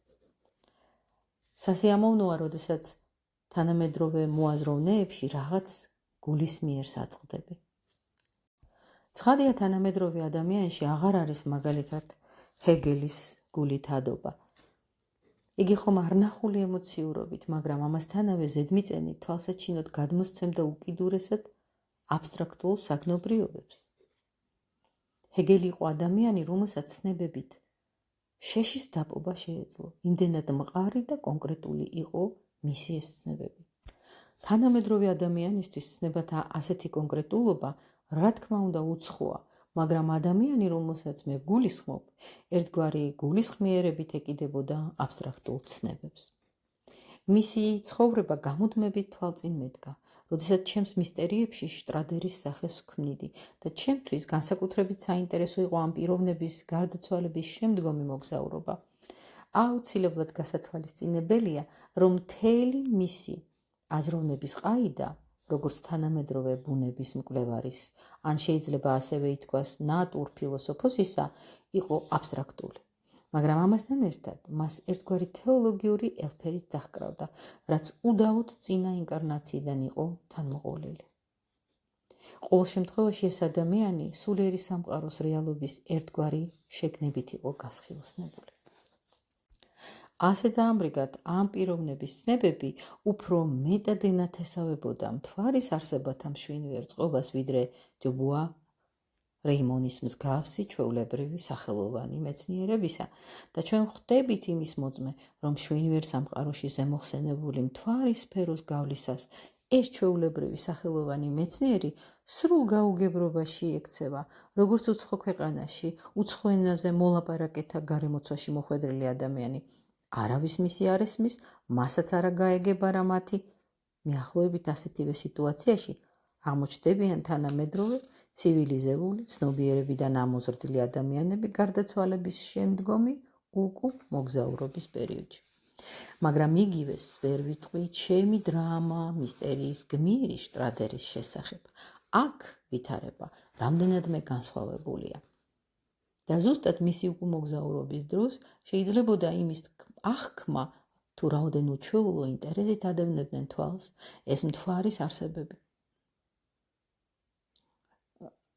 სასიამოვნოა, როდესაც თანამედროვე მოაზროვნეებში რაღაც გულისმიერს აწყდები. ცხადია, თანამედროვე ადამიანში აღარ არის მაგალითად ჰეგელის გულითადობა. იგი ხომ არ ნახული ემოციურობით, მაგრამ ამასთანავე ზედმიწენი თვალსაჩინოდ გადმოსცემდა უკიდურესად აბსტრაქტულ საგნობრიობებს. ჰეგელი იყო ადამიანი, რომელსაც ცნებებით შეშის დაპობა შეეძლო, იმდენად მყარი და კონკრეტული იყო მისი ეს ცნებები. თანამედროვე ადამიანისთვის ცნებათა ასეთი კონკრეტულობა, რა თქმა უნდა, უცხოა, მაგრამ ადამიანი, რომელსაც მე გულისხმობ, ერთგვარი გულისხმიერებით ეკიდებოდა აბსტრაქტულ ცნებებს. მისი ცხოვრება გამუდმებით თვალწინ მედგა, როდესაც ჩემს მისტერიებში შტრადერის სახეს ვქმნიდი და ჩემთვის განსაკუთრებით საინტერესო იყო ამ პიროვნების გარდაცვალების შემდგომი მოგზაურობა. აუცილებლად გასათვალისწინებელია, რომ მთელი მისი აზროვნების ყაიდა, როგორც თანამედროვე ბუნების მკვლევარის, ან შეიძლება ასევე ითქვას ნატურფილოსოფოსისა, იყო აბსტრაქტული. მაგრამ ამასთან ერთად მას ერთგვარი თეოლოგიური ელფერით დაჰკრავდა, რაც უდავოდ წინა ინკარნაციიდან იყო თანმოყოლილი. ყოველ შემთხვევაში ეს ადამიანი სულიერი სამყაროს რეალობის ერთგვარი შეგნებით იყო გასხიოსნებული. ასე დაამრიგად, ამ პიროვნების ცნებები უფრო მეტად ენათესავებოდა მთვარის არსებათა მშვინვიერ წყობას, ვიდრე დიუბუა რეიმონის მსგავსი ჩვეულებრივი სახელოვანი მეცნიერებისა და ჩვენ ხვდებით იმის მოწმე, რომ მშვინვიერ სამყაროში ზემოხსენებული მთვარის სფეროს გავლისას ეს ჩვეულებრივი სახელოვანი მეცნიერი სრულ გაუგებრობაში ექცევა, როგორც უცხო ქვეყანაში, უცხო ენაზე მოლაპარაკეთა გარემოცვაში მოხვედრილი ადამიანი. არავის მისი არ ესმის, მასაც არა გაეგება რა მათი. მიახლოებით ასეთივე სიტუაციაში აღმოჩნდებიან თანამედროვე ცივილიზებული, ცნობიერებიდან ამოზრდილი ადამიანები გარდაცვალების შემდგომი უკუმოგზაურობის პერიოდში. მაგრამ იგივეს ვერ ვიტყვი ჩემი დრამა მისტერიის გმირი შტრადერის შესახებ. აქ ვითარება რამდენადმე განსხვავებულია. და ზუსტად მისი უკუმოგზაურობის დროს შეიძლებოდა იმის აღქმა, თუ რაოდენ უჩვეულო ინტერესით ადევნებდნენ თვალს ეს მთვარის არსებები.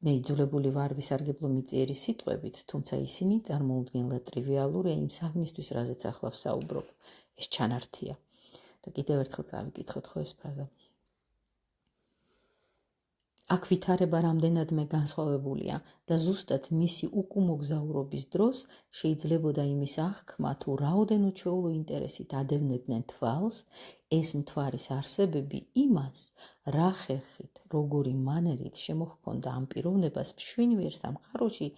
მე იძულებული ვარ ვისარგებლო მიწიერი სიტყვებით, თუმცა ისინი წარმოუდგენლად ტრივიალურია იმ საქმისთვის, რაზეც ახლა ვსაუბრობ. ეს ჩანართია. და კიდევ ერთხელ წავიკითხოთ ხო ეს ფრაზა. აქ ვითარება რამდენადმე განსხვავებულია და ზუსტად მისი უკუმოგზაურობის დროს შეიძლებოდა იმის აღქმა, თუ რაოდენ უჩვეულო ინტერესით ადევნებდნენ თვალს ეს მთვარის არსებები იმას, რა ხერხით, როგორი მანერით შემოჰქონდა ამ პიროვნებას მშვენიერ სამყაროში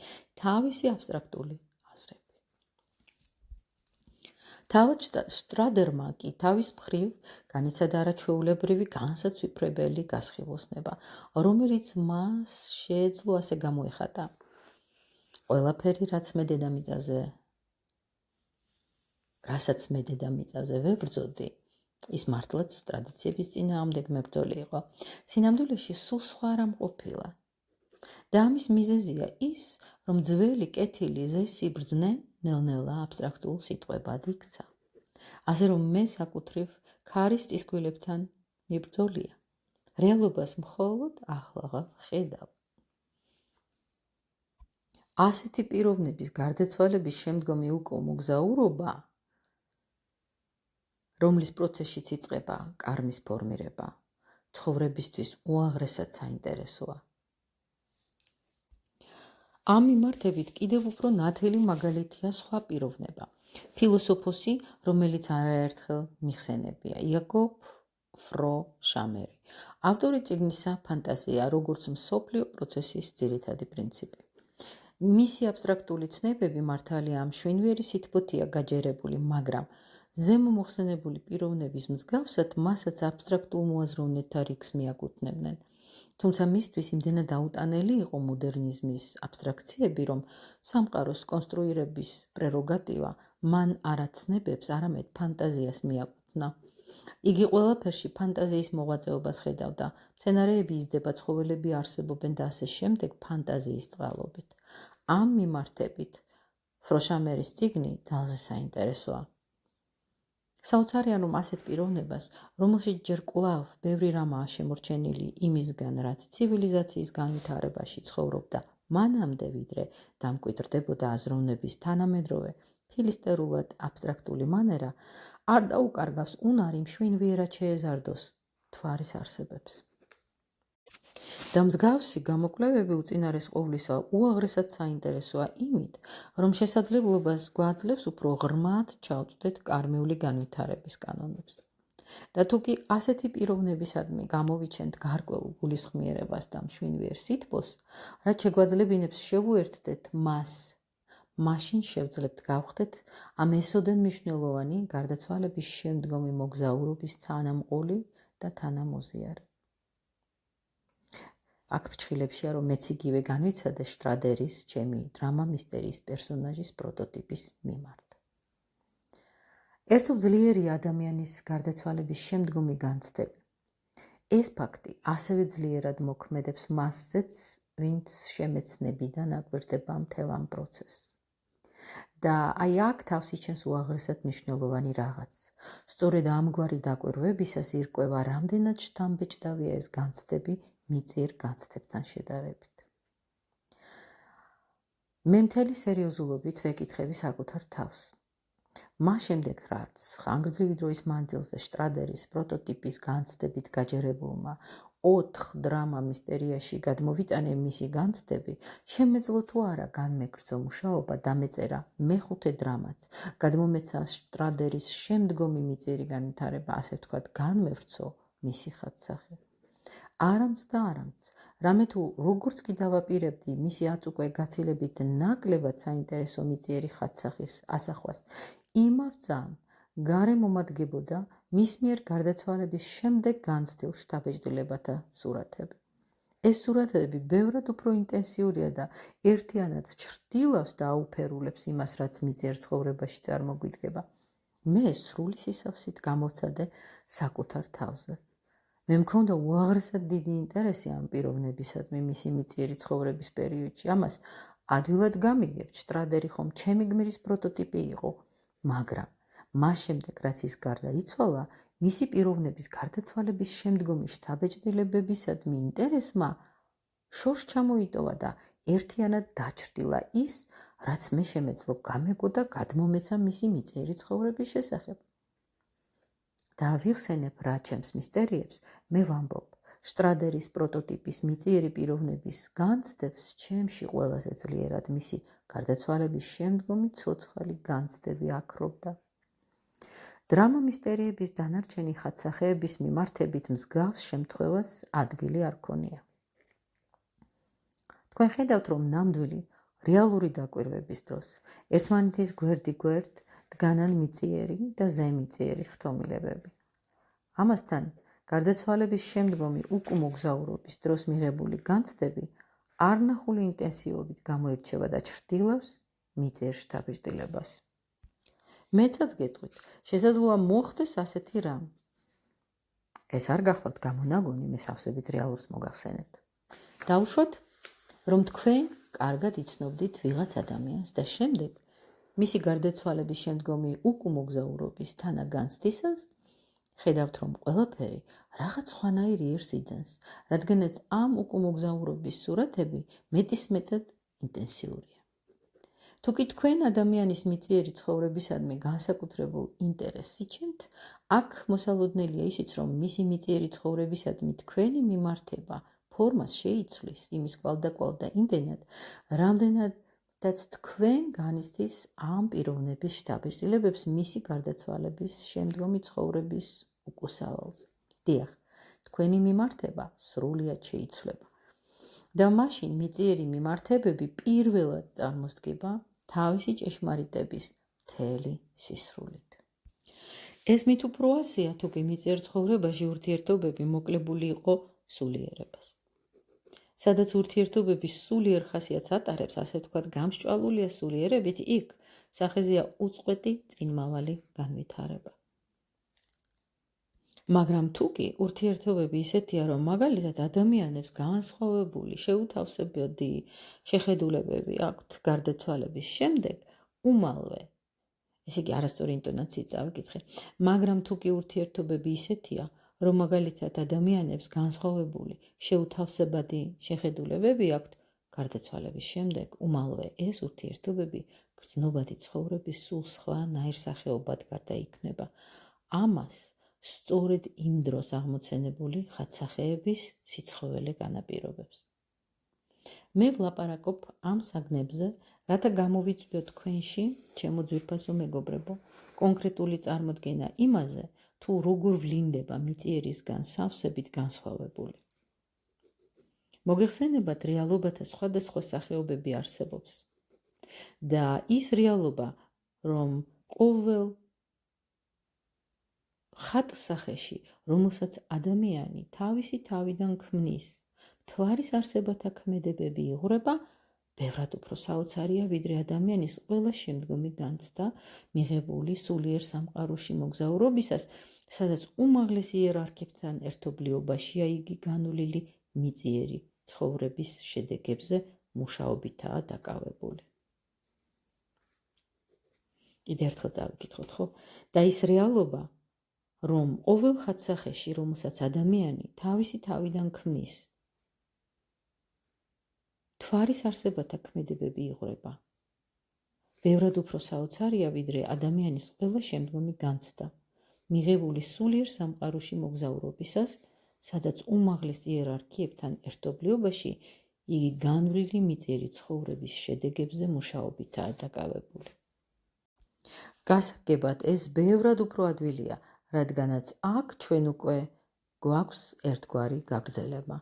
თავისი აბსტრაქტული აზრები. თავად შტრადერმა კი თავის მხრივ განიცადა არაჩვეულებრივი განსაცვიფრებელი გასხივოსნება, რომელიც მას შეეძლო ასე გამოეხატა. ყველაფერი, რასაც მე დედამიწაზე ვებრძოდი, ის მართლაც ტრადიციების წინააღმდეგ მებრძოლი იყო. სინამდვილეში სულ სხვა რამ ყოფილა. და ამის მიზეზია ის, რომ ძველი კეთილი ზესი ბრძნე ნელ-ნელა აბსტრაქტულ სიტყვებად იქცა. ასე რომ მე საკუთრივ ქარის წისქვილებთან მიბრძოლია. რეალობას მხოლოდ ახლაღა ხედავ. ასეთი პიროვნების გარდაცვალების შემდგომი უკუმოგზაურობა, რომლის პროცესშიც იწყება კარმის ფორმირება, ცხოვრებისთვის უაღრესად საინტერესოა. ამ მიმართებით კიდევ უფრო ნათელი მაგალითია სხვა პიროვნება. ფილოსოფოსი, რომელიც არაერთხელ მიხსენებია, იაკობ ფრო შამერი. ავტორი წიგნისა ფანტაზია, როგორც მსოფლიო პროცესის ძირითადი პრინციპი. მისი აბსტრაქტული ცნებები მართალია მშვენიერი სითბოთია გაჯერებული, მაგრამ ზემო მოხსენებული პიროვნების მსგავსად მასაც აბსტრაქტულ მოაზროვნეთა რიგს მიაკუთვნებდნენ. თუმცა მისთვის იმდენად აუტანელი იყო მოდერნიზმის აბსტრაქციები, რომ სამყაროს კონსტრუირების პრეროგატივა მან არა ცნებებს, არამედ ფანტაზიას მიაკუთვნა. იგი ყველაფერში ფანტაზიის მოღვაწეობას ხედავდა. მცენარეები იზრდება, ცხოველები არსებობენ და ასე შემდეგ ფანტაზიის წყალობით. ამ მიმართებით ფროშამერის წიგნი ძალზე საინტერესოა. საოცარია, რომ ასეთ პიროვნებას, რომელშიც ჯერ კვლავ ბევრი რამაა შემორჩენილი იმისგან, რაც ცივილიზაციის განვითარებაში ცხოვრობდა მანამდე, ვიდრე დამკვიდრდებოდა აზროვნების თანამედროვე ფილისტერულად აბსტრაქტული მანერა, არ დაუკარგავს უნარი მშვენიერად შეეზარდოს თვარის არსებებს. და მსგავსი გამოკვლევები უწინარეს ყოვლისა უაღრესად საინტერესოა იმით, რომ შესაძლებლობას გვაძლევს უფრო ღრმად ჩავწვდეთ კარმიული განვითარების კანონებს. და თუ კი ასეთი პიროვნებისადმი გამოვიჩენთ გარკვეულ გულისხმიერებას და მშვენიერ სითბოს, რაც შეგვაძლებინებს შევუერთდეთ მას, მაშინ შევძლებთ გავხდეთ ამ ესოდენ მნიშვნელოვანი გარდაცვალების შემდგომი მოგზაურობის თანამყოლი და თანამოზიარი. აქ ფრჩხილებშია, რომ მეც იგივე განვიცადე შტრადერის, ჩემი დრამა მისტერიის პერსონაჟის პროტოტიპის მიმართ. ერთობ ძლიერია ადამიანის გარდაცვალების შემდგომი განცდები. ეს ფაქტი ასევე ძლიერად მოქმედებს მასზეც, ვინც შემეცნებიდან აკვირდება მთელ ამ პროცესს. და აი აქ თავს იჩენს უაღრესად მნიშვნელოვანი რაღაც. სწორედ ამგვარი დაკვირვებისას ირკვევა, რამდენად შთამბეჭდავია ეს განცდები მიწიერ განცდებთან შედარებით. მე მთელი სერიოზულობით ვეკითხები საკუთარ თავს. მას შემდეგ, რაც ხანგრძლივი დროის მანძილზე შტრადერის პროტოტიპის განცდებით გაჯერებულმა 4 დრამა მისტერიაში გადმოვიტანე მისი განცდები, შემეძლო თუ არა განმეგრძო მუშაობა დამეწერა მეხუთე დრამაც, გადმომეცა შტრადერის შემდგომი მიწიერი განვითარება, ასე ვთქვათ, განმევრცო მისი ხატსახე. არამც და არამც, რამე თუ როგორც კი დავაპირებდი მისი აწუკვე გაცილებით ნაკლებად საინტერესო მიწიერი ხატსახის ასახვას, იმავ ძამ გარემომადგებოდა მის მიერ გარდაცვალების შემდეგ განცდილ შთაბეჭდილებათა სურათები. ეს სურათები ბევრად უფრო ინტენსიურია და ერთიანად ჩრდილავს და აუფერულებს იმას, რაც მიწიერ ცხოვრებაში წარმოგვიდგება. მე სრული სისავსით გამოვცადე საკუთარ თავზე. მე მქონდა უაღრესად დიდი ინტერესი ამ პიროვნებისადმი მისი მიწიერი ცხოვრების პერიოდში. ამას ადვილად გამიგებთ, შტრადერი ხომ ჩემი გმირის პროტოტიპი იყო, მაგრამ მას შემდეგ, რაც ის გარდა იცვალა, მისი პიროვნების გარდაცვალების შემდგომი შთაბეჭდილებებისადმი ინტერესმა შორს ჩამოიტოვა და ერთიანად დაჩრდილა ის, რაც მე შემეძლო გამეგო და გადმომეცა მისი მიწიერი ცხოვრების შესახებ. დავიხსენებ რა ჩემს მისტერიებს, მე ვამბობ, შტრადერის პროტოტიპის მიწიერი პიროვნების განცდებს ჩემში ყველაზე ძლიერად მისი გარდაცვალების შემდგომი ცოცხალი განცდები აქრობდა. დრამა მისტერიების დანარჩენი ხატსახეების მიმართებით მსგავს შემთხვევას ადგილი არ ქონია. თქვენ ხედავთ, რომ ნამდვილი რეალური დაკვირვების დროს ერთმანეთის გვერდ დგანან მიწიერი და ზემიწიერი ხტომილებები. ამასთან გარდაცვალების შემდგომი უკუმოგზაურობის დროს მიღებული განცდები არნახული ინტენსივობით გამოირჩევა და ჩრდილავს მიწიერ შთაბეჭდილებას. მეცაც გეტყვით, შესაძლოა მოხდეს ასეთი რამ. ეს არ გახლავთ გამონაგონი, მე სავსებით რეალურს მოგახსენებთ. დავუშვათ, რომ თქვენ კარგად იცნობდით ვიღაც ადამიანს და შემდეგ მისი გარდაცვალების შემდგომი უკუმოგზაურობის თანაგანცდისას ხედავთ, რომ ყველაფერი რაღაც სხვანაირი ერს იძენს, რადგანაც ამ უკუმოგზაურობის სურათები მეტისმეტად ინტენსიურია. თუკი თქვენ ადამიანის მიწიერი ცხოვრებისადმი განსაკუთრებულ ინტერესს იჩენთ, აქ მოსალოდნელია ისიც, რომ მისი მიწიერი ცხოვრებისადმი თქვენი მიმართება ფორმას შეიცვლის იმის კვალდაკვალ და იმდენად, რამდენადაც თქვენ განიცდის ამ პიროვნების შთაბეჭდილებებს მისი გარდაცვალების შემდგომი ცხოვრების უკუსავალზე. დიახ, თქვენი მიმართება სრულიად შეიცვლება. და მაშინ მიწიერი მიმართებები პირველად წარმოსდგება თავისი ჭეშმარიტების მთელი სისრულით. ეს მით უფრო ასეა, თუკი მიწიერ ცხოვრებაში ურთიერთობები მოკლებული იყო სულიერებას. სადაც ურთიერთობების სულიერ ხასიათს ატარებს, ასე ვთქვათ, გამსჭვალულია სულიერებით, იქ სახეზეა უწყვეტი წინმავალი განვითარება. მაგრამ თუკი ურთიერთობები ისეთია, რომ მაგალითად ადამიანებს განსხვავებული, შეუთავსებადი შეხედულებები აქვთ გარდაცვალების შემდეგ, უმალვე, ესე იგი არასწორი ინტონაციით წავიკითხე, მაგრამ თუკი ურთიერთობები ისეთია, რომ მაგალითად ადამიანებს განსხვავებული, შეუთავსებადი შეხედულებები აქვთ გარდაცვალების შემდეგ, უმალვე ეს ურთიერთობები გრძნობადი ცხოვრების სულ სხვა ნაირსახეობად გარდაიქმნება. ამას სწორედ იმ დროს აღმოცენებული ხატსახეების სიცხოველე განაპირობებს. მე ვლაპარაკობ ამ საგნებზე, რათა გამოვიწვიოთ თქვენში, ჩემო ძვირფასო მეგობრებო, კონკრეტული წარმოდგენა იმაზე, თუ როგორ ვლინდება მიწიერისგან სავსებით განსხვავებული. მოგეხსენებათ, რეალობათა სხვადასხვა სახეობები არსებობს. და ის რეალობა, რომ ყოველ ხატსახეში, რომელსაც ადამიანი თავისი თავიდან ქმნის, მთვარის არსებათა ქმედებები იღვრება, ბევრად უფრო საოცარია, ვიდრე ადამიანის ყველა შემდგომი განცდა მიღებული სულიერ სამყაროში მოგზაურობისას, სადაც უმაღლეს იერარქებთან ერთობლიობაშია იგი განვლილი მიწიერი ცხოვრების შედეგებზე მუშაობითაა დაკავებული. კიდევ ერთხელ წავიკითხოთ, ხო? და ის რეალობა, რომ ყოველ ხატსახეში, რომელსაც ადამიანი თავისი თავიდან ქმნის, მთვარის არსებათა ქმედებები იღვრება, ბევრად უფრო საოცარია, ვიდრე ადამიანის ყველა შემდგომი განცდა მიღებული სულიერ სამყაროში მოგზაურობისას, სადაც უმაღლეს იერარქიებთან ერთობლიობაში იგი განვლილი მიწიერი ცხოვრების შედეგებზე მუშაობითაა დაკავებული. გასაგებად, ეს ბევრად უფრო ადვილია, რადგანაც აქ ჩვენ უკვე გვაქვს ერთგვარი გაგრძელება,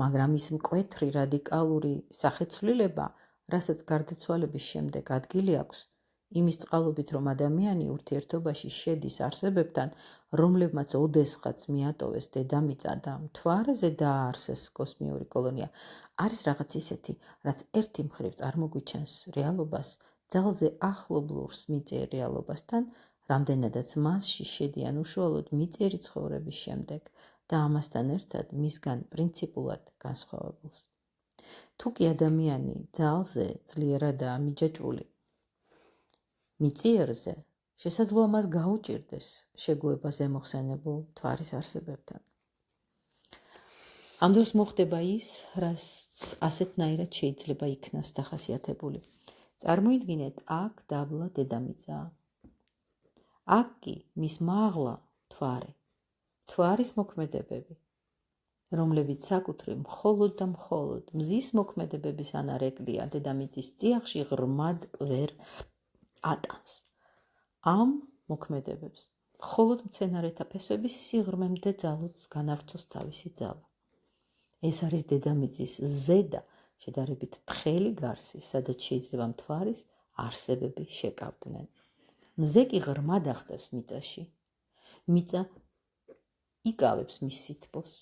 მაგრამ ის მკვეთრი რადიკალური სახეცვლილება, რასაც გარდაცვალების შემდეგ ადგილი აქვს, იმის წყალობით, რომ ადამიანი ურთიერთობაში შედის არსებებთან, რომლებმაც ოდესღაც მიატოვეს დედამიწა და მთვარეზე დააარსეს კოსმიური კოლონია, არის რაღაც ისეთი, რაც ერთი მხრივ წარმოგვიჩენს რეალობას ძალზე ახლობლურს მიწიერ რეალობასთან, რამდენადაც მასში შედიან უშუალოდ მიწიერი ცხოვრების შემდეგ, და ამასთან ერთად მისგან პრინციპულად განსხვავებულს. თუკი ადამიანი ძალზე ძლიერადაა მიჯაჭვული მიწიერზე, შესაძლოა მას გაუჭირდეს შეგუება ზემოხსენებულ მთვარის არსებებთან. ამ დროს მოხდება ის, რაც ასეთნაირად შეიძლება იქნას დახასიათებული. წარმოიდგინეთ, აქ დაბლა დედამიწაა. აქ კი მის მაღლა მთვარის მოქმედებები, რომლებიც საკუთრივ მხოლოდ და მხოლოდ მზის მოქმედებების ანარეკლია დედამიწის წიაღში ღრმად ვერ ატანს. ამ მოქმედებებს მხოლოდ მცენარეთა ფესვების სიღრმემდე ძალუძს განავრცოს თავისი ძალა. ეს არის დედამიწის ზედა შედარებით თხელი გარსი, სადაც შეიძლება მთვარის არსებები შეკავდნენ. მზე კი ღრმად აღწევს მიწაში. მიწა იკავებს მის სითბოს.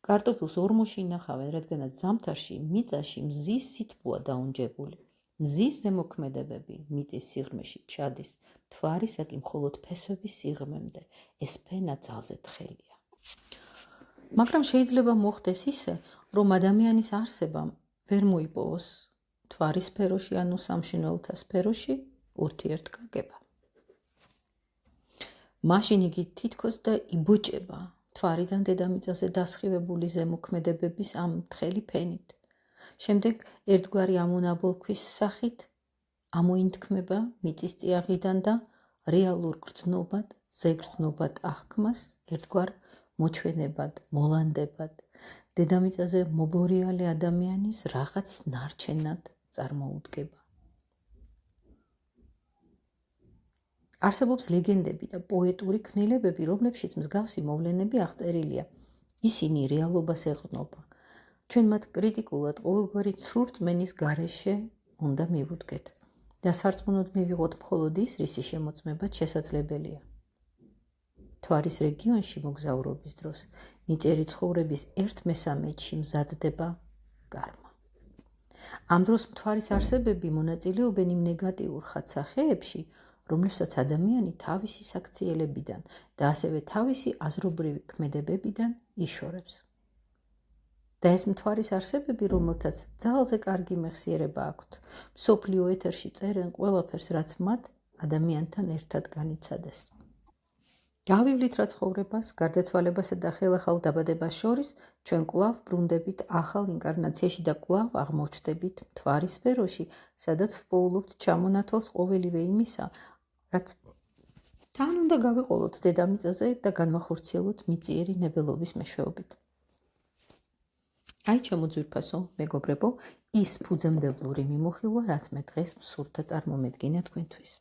კარტოფილს ორმოში ინახავენ, რადგანაც ზამთარში მიწაში მზის სითბოა დაუნჯებული. მზის ზემოქმედებები მიწის სიღრმეში ჩადის, მთვარისა კი მხოლოდ ფესვების სიღრმემდე. ეს ფენა ძალზე თხელია. მაგრამ შეიძლება მოხდეს ისე, რომ ადამიანის არსებამ ვერ მოიპოვოს მთვარის სფეროში, ანუ სამშინველთა სფეროში ურთიერთკაკება. მაშინ იგი თითქოს და იბოჭება მთვარიდან დედამიწაზე დასხივებული ზემოქმედებების ამ თხელი ფენით. შემდეგ ერთგვარი ამონაბოლქვის სახით ამოინთქმება მიწის წიაღიდან და რეალურ გრძნობად, ზეგრძნობად აღქმას ერთგვარ მოჩვენებად, მოლანდებად, დედამიწაზე მობორიალი ადამიანის რაღაც ნარჩენად წარმოუდგება. არსებობს ლეგენდები და პოეტური ქმნილებები, რომლებშიც მსგავსი მოვლენები აღწერილია. ისინი რეალობას ეყრდნობა. ჩვენ მათ კრიტიკულად ყოველგვარი ცრურწმენის გარეშე უნდა მივუდგეთ და სარწმუნოდ მივიღოთ მხოლოდ ის, რისი შემოწმებაც შესაძლებელია. მთვარის რეგიონში მოგზაურობის დროს მიწიერი ცხოვრების 1/3-ში მზადდება გარმა. ამ დროს მთვარის არსებები მონაწილეობენ იმ ნეგატიურ ხატსახეებში, რომლებსაც ადამიანი თავისი საქციელებიდან და ასევე თავისი აზრობრივი ქმედებებიდან იშორებს. და ეს მთვარის არსებები, რომელთაც ძალზე კარგი მეხსიერება აქვთ, მსოფლიო ეთერში წერენ ყველაფერს, რაც მათ ადამიანთან ერთად განიცადეს. გავივლით რა ცხოვრებას, გარდაცვალებასა და ხელახალ დაბადებას შორის, ჩვენ კვლავ ბრუნდებით ახალ ინკარნაციაში და კვლავ აღმოჩნდებით მთვარის სფეროში, სადაც ვპოულობთ ჩამონათვალს ყოველივე იმისა, რაც თან უნდა გავიყოლოთ დედამიწაზე და განვახორციელოთ მიწიერი ნებელობის მეშვეობით. აი ჩემო ძვირფასო, მეგობრებო, ის ფუძემდებლური მიმოხილვა, რაც მე დღეს მსურდა წარმომედგინა თქვენთვის.